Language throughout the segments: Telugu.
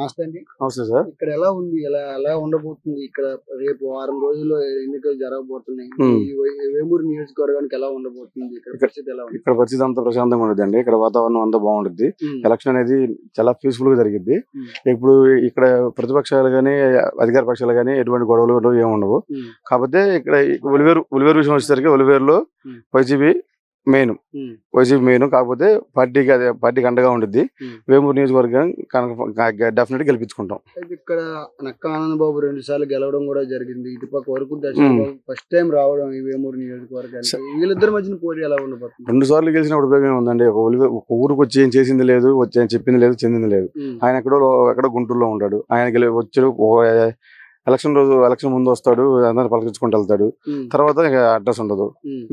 నమస్తే అండి. నమస్తే సార్. ఇక్కడ ఎలా ఉంది? ఎలా ఉండబోతుంది? ఇక్కడ రేపు వారం రోజుల్లో ఎన్నికలు జరగబోతున్నాయి. ఈ వేమూరు నియోజకవర్గానికి ఎలా ఉండబోతుంది? ఇక్కడ పరిస్థితి ఎలా ఉంది? ఇక్కడ పరిస్థితి అంతా ప్రశాంతంగా ఉండదండి. ఇక్కడ వాతావరణం అంతా బాగుంటుంది. ఎలక్షన్ అనేది చాలా పీస్ఫుల్ గా జరిగింది. ఇప్పుడు ఇక్కడ ప్రతిపక్షాలు గానీ అధికార పక్షాలు గానీ ఎటువంటి గొడవలు ఏమి ఉండవు. కాకపోతే ఇక్కడ ఉలివేరు విషయం వచ్చేసరికి ఉలివేరులో వైసీపీ మెయిన్ కాకపోతే పార్టీకి అండగా ఉండిద్ది. వేమూరు నియోజకవర్గం డెఫినెట్ గెలిపించుకుంటాం. ఇక్కడ నక్కా ఆనందబాబు 2 సార్లు గెలవడం కూడా జరిగింది. ఇటుపక్క వరకు దర్శనబాబు ఫస్ట్ టైం రావడం ఈ వేమూరు నియోజకవర్గానికి. వీళ్ళిద్దరి మధ్యన పోటీ ఎలా ఉండబోతుంది? 2 సార్లు గెలిచినప్పుడు ఉపయోగం ఉందండి. ఒక ఊరికి వచ్చి ఏం చేసింది లేదు, చెప్పింది లేదు, చెందింది లేదు. ఆయన ఎక్కడో గుంటూరులో ఉంటాడు. ఆయన వచ్చాడు ఎలక్షన్ ముందు వస్తాడు, అందరు పలకరించుకుంటూ వెళ్తాడు. తర్వాత అడ్రస్ ఉండదు.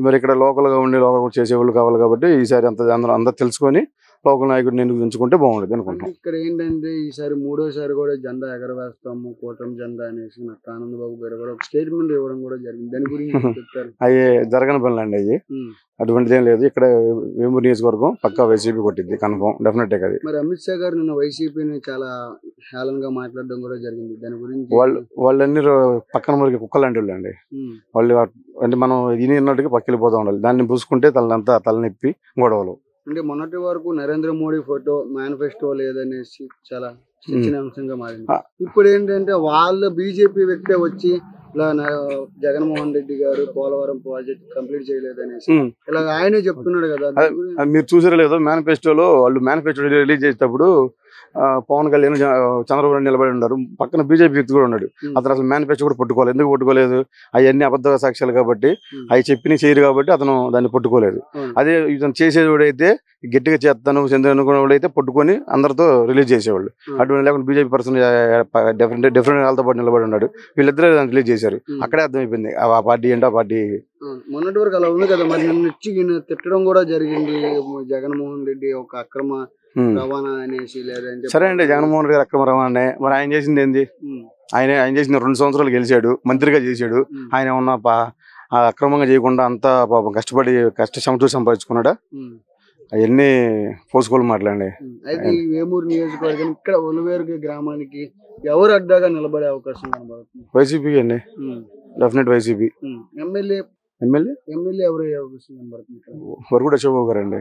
మరి ఇక్కడ లోకల్ గా ఉండి లోకల్ చేసేవాళ్ళు కావాలి కాబట్టి ఈసారి అందరూ తెలుసుకొని లోకల్ నాయకుడిని ఎంచుకుంటే బాగుండదు అనుకుంటున్నాం. ఇక్కడ ఏంటంటే ఈసారి 3వ సారి కూడా జెండా ఎగరవేస్తాము, కూటమి జెండా అనేసి నాకు ఆనందబాబు గారు కూడా ఒక స్టేట్మెంట్ ఇవ్వడం కూడా జరిగింది. దాని గురించి చెప్తారు? అవి జరగని పనులు అండి. అవి అటువంటిది ఏం లేదు. ఇక్కడ వేమూరు నియోజకవర్గం పక్కా వైసీపీ కొట్టింది, కన్ఫర్మ్, డెఫినెట్ గా. మరి అమిత్ షా గారు నిన్న వైసీపీని చాలా హేళనగా మాట్లాడడం కూడా జరిగింది. దాని గురించి వాళ్ళన్ని పక్కన మనకి కుక్కలు అంటే అండి. వాళ్ళు అంటే మనం ఇన్నట్టుగా పక్కెళ్ళిపోతా ఉండాలి. దాన్ని పూసుకుంటే తలనొప్పి గొడవలు. అంటే మొన్నటి వరకు నరేంద్ర మోడీ ఫోటో మేనిఫెస్టో లేదనేసి చాలా చర్చనీయాంశంగా మారింది. ఇప్పుడు ఏంటంటే వాళ్ళ బీజేపీ వ్యక్తి వచ్చి ఇలా జగన్మోహన్ రెడ్డి గారు పోలవరం ప్రాజెక్ట్ కంప్లీట్ చేయలేదనేసి ఇలా ఆయనే చెప్తున్నాడు కదా. మీరు చూసారో లేదో, మేనిఫెస్టోలో వాళ్ళు మేనిఫెస్టో రిలీజ్ చేసేటప్పుడు పవన్ కళ్యాణ్ చంద్రబాబు నాయుడు నిలబడి ఉన్నారు. పక్కన బీజేపీ వ్యక్తి కూడా ఉన్నాడు. అతను అసలు మేనిఫెస్టో కూడా పట్టుకోలేదు. ఎందుకు పట్టుకోలేదు? అవన్నీ అబద్ధ సాక్ష్యాలు కాబట్టి, అవి చెప్పి చేయరు కాబట్టి అతను దాన్ని పట్టుకోలేదు. అదే ఇతను చేసేవాడైతే గట్టిగా చేస్తాను అనుకునేవాడైతే పట్టుకొని అందరితో రిలీజ్ చేసేవాళ్ళు. అటువంటి లేకుండా బీజేపీ పర్సన్ డిఫరెంట్ వాళ్ళతో పాటు నిలబడి ఉన్నాడు. వీళ్ళిద్దరూ దాన్ని రిలీజ్ చేశారు. అక్కడే అర్థమైపోయింది ఆ పార్టీ ఏంటో. ఆ పార్టీ మొన్నటి వరకు అలా ఉంది కదా. మరి నిన్న తిట్టడం కూడా జరిగింది జగన్మోహన్ రెడ్డి ఒక అక్రమ రవాణా అనేసి. లేదంటే సరే అండి, జగన్మోహన్ రెడ్డి అక్రమ రవాణా. మరి ఆయన చేసింది ఏంది? ఆయన చేసింది 2 సంవత్సరాలు గెలిచాడు, మంత్రిగా చేశాడు. ఆయన ఏమన్నా అక్రమంగా చేయకుండా అంతా పాపం కష్టపడి సంపాదించుకున్నాడా? అవన్నీ పోసుకోలు మాట్లాడండి. అయితే ఈ వేమూరు నియోజకవర్గం ఇక్కడ ఉలివేరు గ్రామానికి ఎవరు అడ్డాగా నిలబడే అవకాశం కనబడుతుంది? వైసీపీ అండి, డెఫినెట్ వైసీపీ. ఎమ్మెల్యే ఎమ్మెల్యే ఎవరు అవకాశం కనబడుతుంది? వరకుడు అశోక్ బాబు గారు అండి.